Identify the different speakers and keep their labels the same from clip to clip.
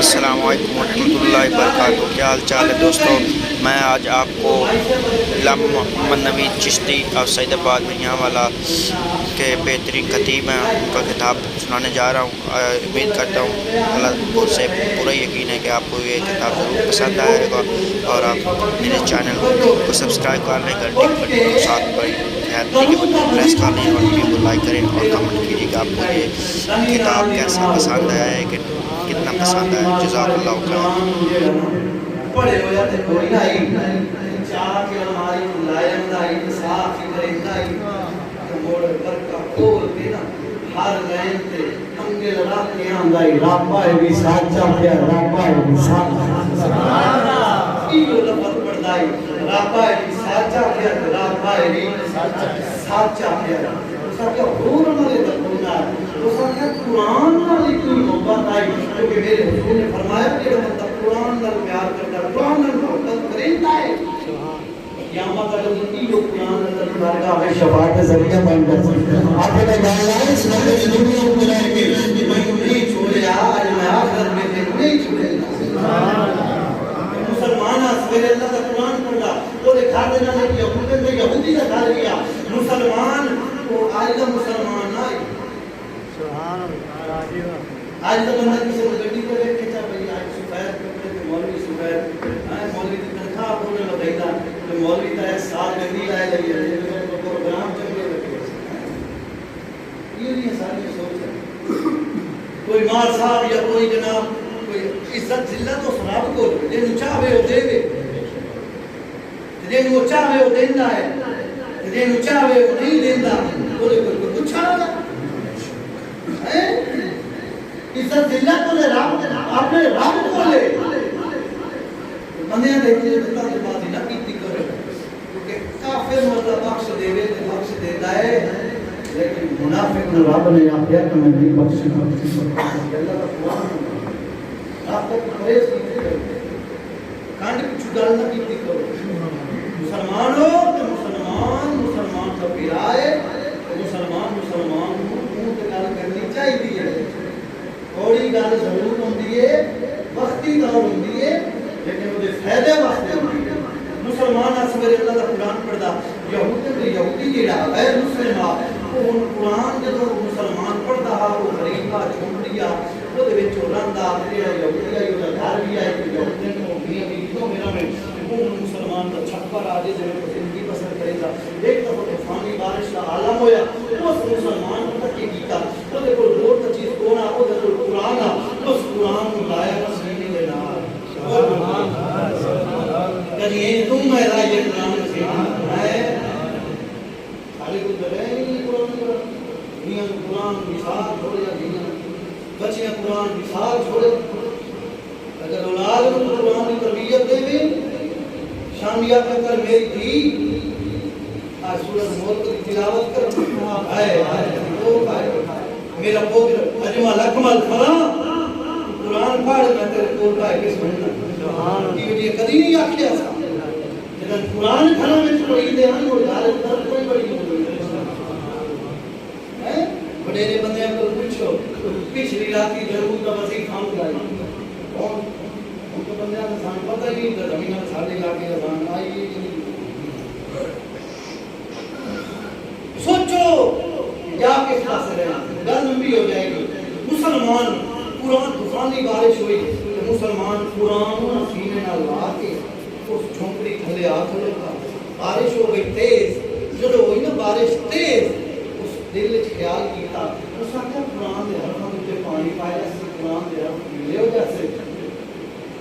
Speaker 1: السلام علیکم ورحمۃ اللہ وبرکاتہ۔ کیا حال چال ہے دوستوں؟ میں آج آپ کو علامہ محمد نوید چشتی اور سید آباد میاں والا کے بہترین خطیب ہیں ان کا خطاب سنانے جا رہا ہوں۔ امید کرتا ہوں اللہ سے پورا یقین ہے کہ آپ کو یہ خطاب ضرور پسند آئے گا، اور آپ میرے چینل کو سبسکرائب کر لیں، گھنٹی کی بٹن کو ساتھ بڑی کے بٹن کو پریس کر لیں اور ویڈیو کو لائک کریں اور کمنٹ کیجیے کہ آپ کو یہ کتاب کیسا پسند آیا ہے، کہ کتنا پسند آیا۔ جزاک اللہ خیر۔
Speaker 2: پڑھے ہو جاتے کوئی نہیں چاہ کے ہماری لائن دا انصاف کرے نہیں موڑ برکا کھول کے نا ہر لائن تے انگل رکھ کے آندا ہے رابا ہے بھی سچا پیا، رابا ہے بھی سچا سبحان اللہ۔ یہ لفظ پڑھدا ہے رابا ہے بھی سچا پیا، رابا ہے بھی سچا پیا۔ سچا حضور ہمارے بندہ ہے تو سچا قرآن نال اتنی محبت آئی کیونکہ میرے حضور نے فرمایا کہ بندہ قرآن نال پیار کرتا ہے، قرآن نال محبت کرتا ہے، قیامت کا جو زندگی کو قرآن نال بارگاہ میں شفاعت ذریعہ بن کر آپ نے کہا ہے اس میں دنیا کو بلائے کہ میں نہیں چھوڑیا آج میں آخر میں نہیں چھوڑے گا۔ مسلمان سویرے اللہ کا قرآن پڑھا وہ دکھا دینا ہے کہ یہودی کا گھر گیا مسلمان وہ آج کا مسلمان آئی آج کا بندہ کسی کو گڈی پہ بیٹھ کے چاہ بھئی آج سفید کپڑے پہ مولوی سفید مولوی کی تنخواہ بولنے لگا تھا تو مولوی کا ایک سال گڈی لائے لگی ہے پروگرام چلے لگے یہ نہیں ساری سوچ ہے۔ کوئی مار صاحب یا کوئی جناب کوئی عزت ذلت و سراب کو جنہوں چاہوے ہو دے وے جنہوں چاہوے ہو دینا ہے جنہوں چاہوے ہو نہیں دینا بولے کوئی کچھ آگا عزت ذلت کو لے رب اپنے رب کو لے بندیاں دیکھتے بتا کے بات نہ کیتی کرے کیونکہ کافر مطلب بخش دے وے تے بخش دیتا ہے لیکن منافق نے رب نے آخیا کہ میں نہیں بخشوں گا۔ اللہ کا قرآن آپ کو پریز کیتے کرتے کانڈ کچھ گل نہ کیتی کرو۔ مسلمان ہو تو مسلمان کا پیرا ہے، مسلمان کو منہ تے گل کرنی چاہیے، تھوڑی گل ضرور ہوندی ہے، وقتی طور ہوندی ہے لیکن وہ فائدے واسطے ہوندی ہے۔ مسلمان سویرے اللہ کا قرآن پڑھدا یہودی جڑا غیر مسلم آ وہ قرآن جب مسلمان پڑھدا وہ غریبا جھونپڑیا وہ دے وچ رہندا یہودی آئی وہ گھر بھی آئی یہودی کو میاں بھی تو میرا میں وہ مسلمان کا چھپر آ جے زندگی بسر کرے گا۔ ایک دفعہ طوفانی بارش کا عالم ہویا اس مسلمان کو تک کیتا وہ دے کول دو چیز کون آ وہ دے کول قرآن آ اس قرآن کو لایا سینے دے نال سبحان اللہ کہ یہ تم میرا یہ قرآن سے ہے خالی کو دے قرآن دنیا قرآن مثال چھوڑے یا دنیا بچیاں قرآن مثال چھوڑے اگر اولاد کو قرآن کی تربیت دے بھی شامیہ کر میری تھی آج سورۃ ملک کی تلاوت کر آئے میرا پوتر اجمل اکمل فلاں قرآن پڑھ میں تیرے کول پائے کے سننا یہ کدی نہیں آکھیا سا لیکن قرآن گھر میں کوئی دے ہن وہ گھر کوئی بڑی ہے بڑے بندے کو پوچھو پچھلی رات کی ضرور کا وظیفہ ہم گائی کون ان کو بندے کا سان پتہ ہی نہیں زمین میں ساڑھے علاقے اذان آئی سوچو کیا کس طرح سے رہنا گل لمبی ہو جائے گی۔ مسلمان قرآن طوفانی بارش ہوئی تو مسلمان قرآن سینے نہ لا کے اس جھونپڑی تھلے آ کھلوتا بارش ہو گئی تیز جب ہوئی نا بارش تیز اس دل وچ خیال کیتا اس آخیا قرآن دے حرفاں تے پانی پایا سے قرآن دے حرف ملے ہو جیسے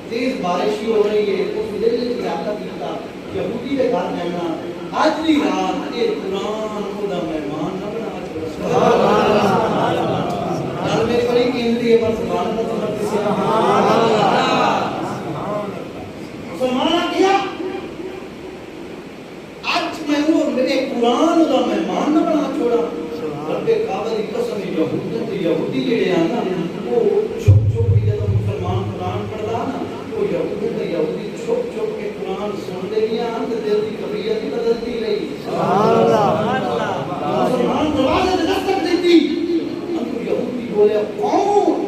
Speaker 2: تیز بارش ہی ہو رہی ہے اس دل وچ خیال کیتا یہودی دے گھر جانا آج دی رات یہ قرآن خدا مہمان نہ بنا سبحان اللہ نال میری بڑی قیمتی ہے پر سبحان اللہ سبحان اللہ مسلمان کیا آج میں وہ میرے قرآن دا مہمان نہ بنا چھوڑا رب کعبہ دی قسم یہودی جڑے ہیں نا وہ چھپ چھپ کے جب مسلمان قرآن پڑھدا نا وہ یہودی چھپ چھپ کے قرآن سن دے گیا ہم دل کی طبیعت ہی بدلتی رہی سبحان اللہ مسلمان دروازے دستک دیتی ہم کو یہودی بولے کون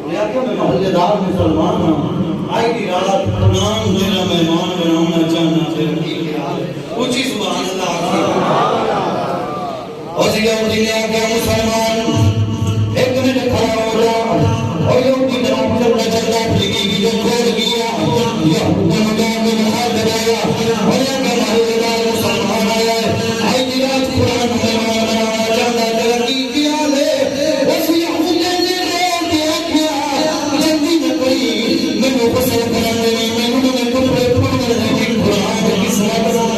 Speaker 2: میں کہ میں محلے دار مسلمان ہوں، آئی دی رات قرآن میرا مہمان بنانا چاہنا تیرا کی خیال ہے، اونچی سبحان اللہ اور یہودی نے آگیا مسلمان ایک منٹ کھڑا ہو جا اور یہودی نے آگیا چلنا پھلگی کی جو کھوڑ گیا یہودی نے آگیا میں ہاتھ درایا اور یہ کہ محلے دار مسلمان آیا ہے، آئی دی رات قرآن مہمان بنانا چاہنا تیرا کی خیال ہے، اس یہودی نے روڈ آگیا جلدی میں کوئی میں کو پسر کرنے میں نے کپڑے پڑھنے لیکن قرآن کی سنا بنا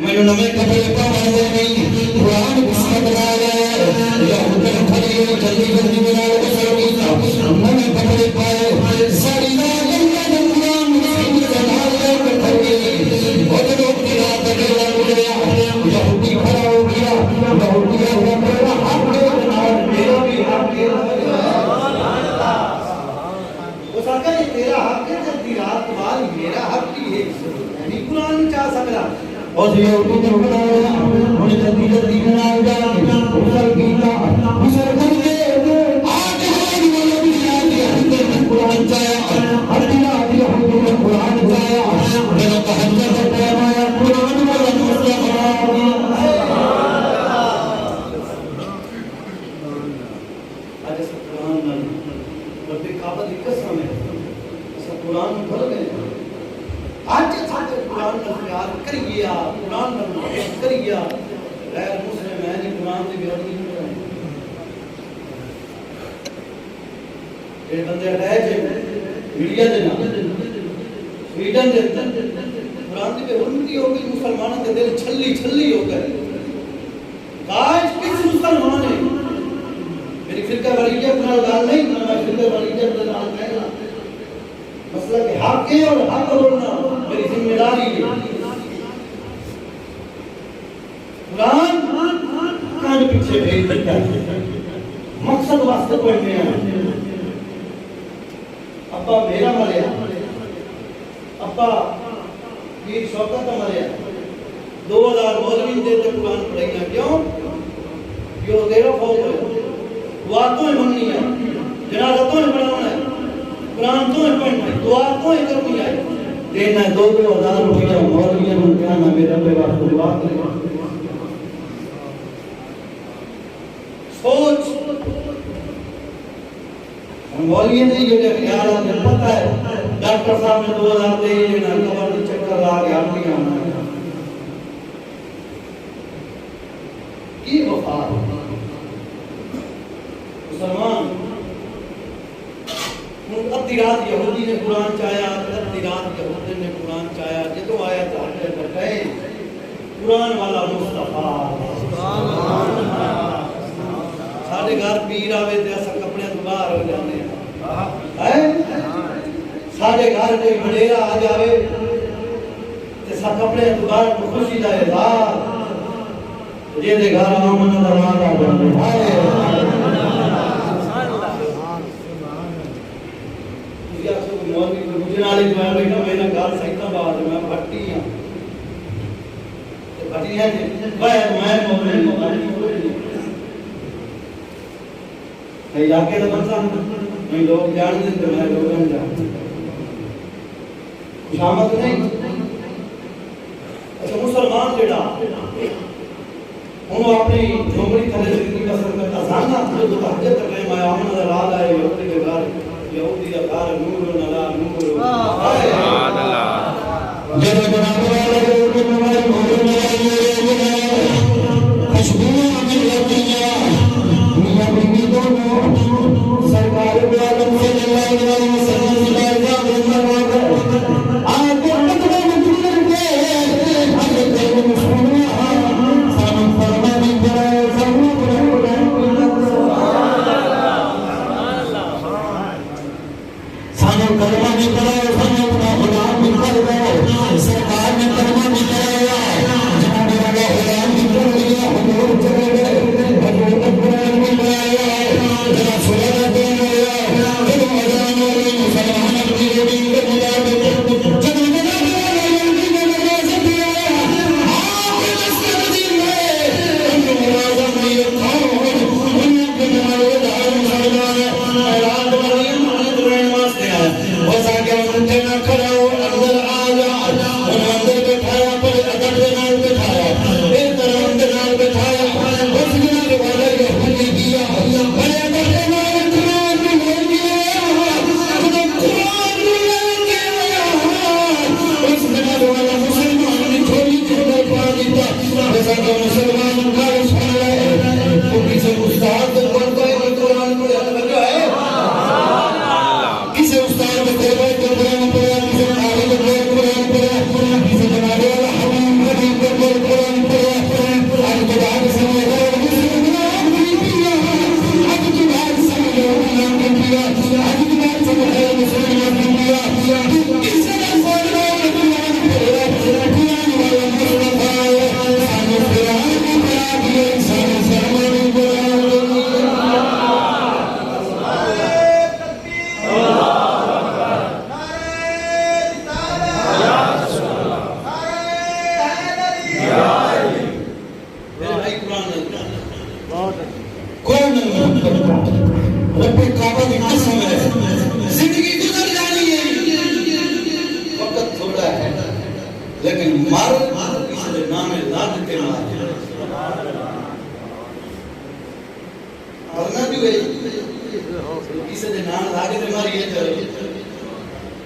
Speaker 2: میں نے نمے کپڑے پہنے نہیں قرآن بسم بنا لے یہودن کھڑی ہوئی جلدی جلدی بنا لے نمے کپڑے پائے ساری اللہ قرآن بسم بنا لے کھڑی اور لوگ کی رات اکیلا گزریا یہودی کھڑا ہو گیا یہودی ہوا میرا حق ہے میرا بھی حق ہے وہ سکتا ہے تیرا حق ہے جلدی رات بعد میرا حق بھی ہے یعنی قرآن چاہ سکتا اور یہودی نے بنایا انہیں جلدی جلدی بنا جا اسر گیتا اسر کر دے آج ہماری والا بھی آدھی حضر نے قرآن چاہیا ہر دن آدھی یہودی نے قرآن چاہیا میرا تحجر سے پیمایا قرآن والا مسئلہ بنا دیا آج ایسا قرآن نہ رب کعبہ دی قسم ہے ایسا قرآن بھر گئے آج ساتھ قرآن نفیار کر گیا قرآن نفیار کر گیا غیر مسلم ہے نہیں قرآن سے بیعت نہیں کر رہے یہ بندے اٹھائے چھے میڈیا دینا سویڈن دیتا قرآن سے بے حرمتی ہو گئی مسلمانوں کے دل چھلی چھلی ہو گئے کاش کس مسلمان ہے میری فرقہ وریجہ اپنا گال نہیں میں فرقہ وریجہ اپنا گال کہنا مسئلہ کہ حق ہے اور حق بولنا میری ذمہ داری ہے قرآن کان پیچھے بھیج دیتا ہے مقصد واسطے پڑھنے ہیں ابا میرا مریا ابا پیر شوکت مریا 2000 مولوی دیتے قرآن پڑھیں کیوں کیوں تیرا فوق ہے دعاتوں ہی مننی ہے جنازتوں ہی پڑھانا ہے قرآن تو ہے پڑھنا ہے دعا تو ہے کرنی ہے دینا ہے 2000 روپیہ مولویہ من کہنا میرا بے واسطہ دعا کرے سوچ مولویہ نے یہ خیال ہے پتہ ہے ڈاکٹر صاحب نے 2000 دے یہ نہ قبر میں چکر لا کے آپ نہیں آنا ہے کی وفا مسلمان ادھی رات یہودی نے قرآن چاہیا ادھی رات یہودی نے قرآن چاہیا جدو آیا تو ہٹے بٹھائے قرآن والا مصطفیٰ ساڑھے گھر پیر آوے تھے ایسا کپڑے تو باہر ہو جانے ہیں ساڑھے گھر کوئی بڑیرہ آ جاوے ایسا کپڑے تو باہر تو خوشی جائے یہ دے گھر آمن درمان آ جانے مجھے نالی جو ہے بیٹا میں نے گھر سیتا بعد میں بھٹی ہوں بھٹی ہے میں مومن میں علاقے کا بنتا میں لوگ جان دیں تو میں لوگوں جان خوشامت نہیں اچھا مسلمان جڑا انہوں اپنی جھومڑی تھلے زندگی بسر کرتا زانا جو تحجت کر رہے میں آمن رات آئے یہودی کے گھر یہودی کا گھر نور نلا نور سبحان اللہ جب جناب والے کے ہمارے بھول میں خوشبو میں ہوتی ہے دنیا میں دونوں سرکار کے عالم صلی اللہ علیہ وسلم سرکار نے کلمہ بھی کرایا کون رب کعبہ کی قسم ہے زندگی گزر جانی ہے وقت تھوڑا ہے لیکن مر اس نے نام لاد کے مار کرنا بھی ہے اس نے نام لاد کے ماری ہے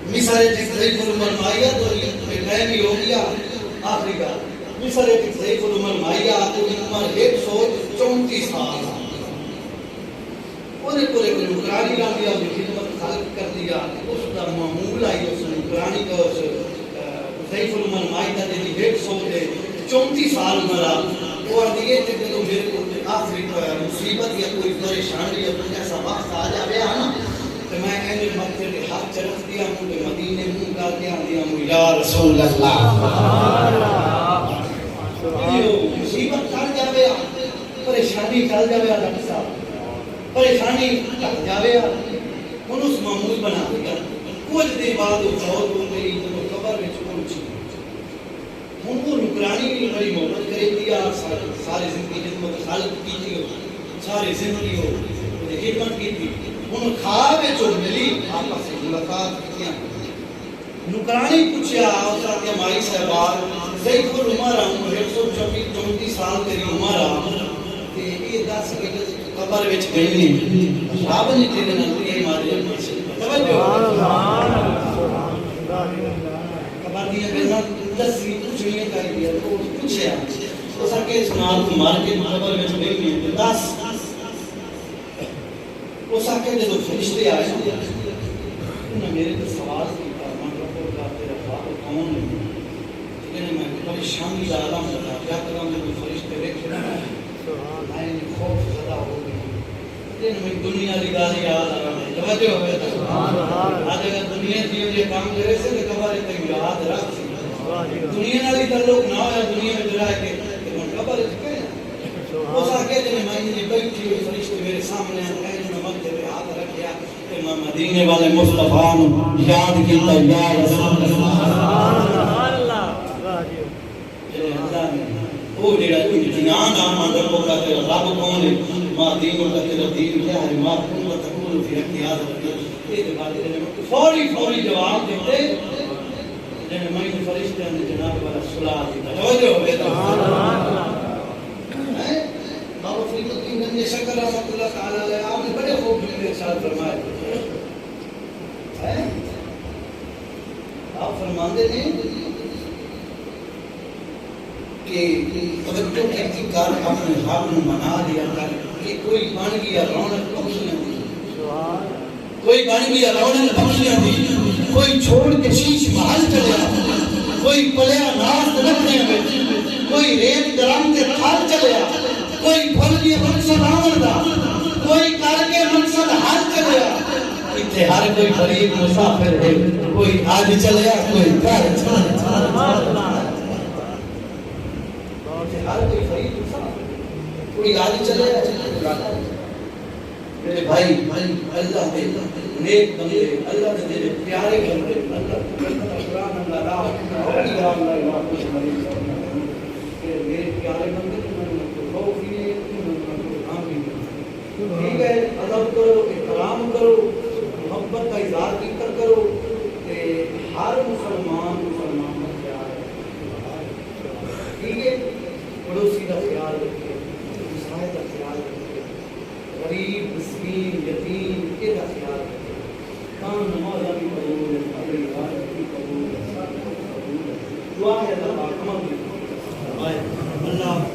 Speaker 2: مثال ضعیف العمر مائیا تو ٹائم ہی ہو گیا آخری کا مثال ضعیف العمر مائیا تو عمر 134 سال پورے نوکرانی کا دیا خدمت خلق کر دیا اس کا معمول آئی اس نوکرانی کا اس ضعیف العمر مائدہ دے 134 سال مرا اور دیئے تھے کہ میرے کو آخری مصیبت یا کوئی پریشانی یا کوئی ایسا وقت آ جاوے نا تو میں کہنے مکتے کے ہاتھ چرخ دیا ہوں کہ مدینے منہ کا دیا ہوں یا رسول اللہ مصیبت چل جاوے پریشانی چل جاوے ڈاکٹر صاحب پریشانی ٹک جاوے ان اس معمول بنا دیا کچھ دیر بعد وہ فوت ہو گئی تو قبر میں پہنچی ہن وہ نکرانی بھی بڑی محبت کرے دیا ساری زندگی خدمت خالق کی تھی ساری زندگی ہو خدمت کی تھی ہن خواب جو ملی آپس سے ملاقات کیا نکرانی پوچھا اس نے مائی صاحب ضعیف العمر 134 سال تیری عمر تے یہ 10 سال قبر وچ گئی نہیں شاب نے تیرے نال یہ مارے توجہ قبر دی گلا دسی پوچھنی کر دیا تو پوچھیا تو سکے اس نال کو مار کے قبر وچ گئی نہیں 10 وہ سکے جو فرشتے آئے انہوں نے میرے تو سوال کیا من رب کا تیرا باپ کون ہے لیکن میں پریشانی دا عالم ہوتا کیا کروں جو فرشتے دیکھے نا میں خوف زدہ ہو گئی لیکن میں دنیا کی گال یاد آ رہا ہے توجہ ہوئے تو آج اگر دنیا کی یہ کام کرے سے تو قبر تک یاد رکھ دنیا والی تعلق نہ ہو دنیا میں جرا کے من قبر کہے وہ ساکے جو میں یہ بیٹھی ہوئی فرشتے میرے سامنے ہیں جو میں مکے پہ ہاتھ رکھیا کہ میں مدینے والے مصطفیٰ یاد کیتا یا رسول اللہ وہ جڑا امتحان آمد رب کا تیرا رب کون ہے ماں دین کا تیرا دین کیا ہے ماں کون کا تقول فی اختیار رکھتے یہ بات فوری جواب دیتے جنہیں میں فرشتے نے جناب والا صلاح دیتا توجہ ہوئے تو بابا فرید الدین گنج شکر رحمت اللہ تعالی علیہ آپ نے بڑے خوب میرے ساتھ فرمائے آپ فرماندے ہیں کہ توجہ کہتی کر اپنے حق میں منا لیا کر کہ کوئی بن گیا رونق بخشیاں دی کوئی بن گیا رونق بخشیاں دی کوئی چھوڑ کے شیش محل چلیا کوئی پلیا ناس رکھنے میں کوئی ریت درم کے کھال چلیا کوئی پھل کے منصد آمر دا کوئی کر کے منصد حل چلیا اتنے ہر کوئی غریب مسافر ہے کوئی آج چلیا کوئی کر چلیا ہر کوئی غریب مسافر کوئی آج چلیا میرے بھائی اللہ دے نیک بندے اللہ دے تیرے پیارے بندے اللہ قرآن اللہ راہ میرے پیارے بندے ٹھیک ہے ادب کرو احترام کرو محبت کا اظہار ذکر کرو کہ ہر مسلمان کا خیال ہے ٹھیک ہے پڑوسی کا خیال رکھے مسائل کا خیال رکھے غریب مسکین یتیم کے کا خیال رکھے کام نماز بھی قبول ہے عبادت بھی قبول ہے دعا ہے اللہ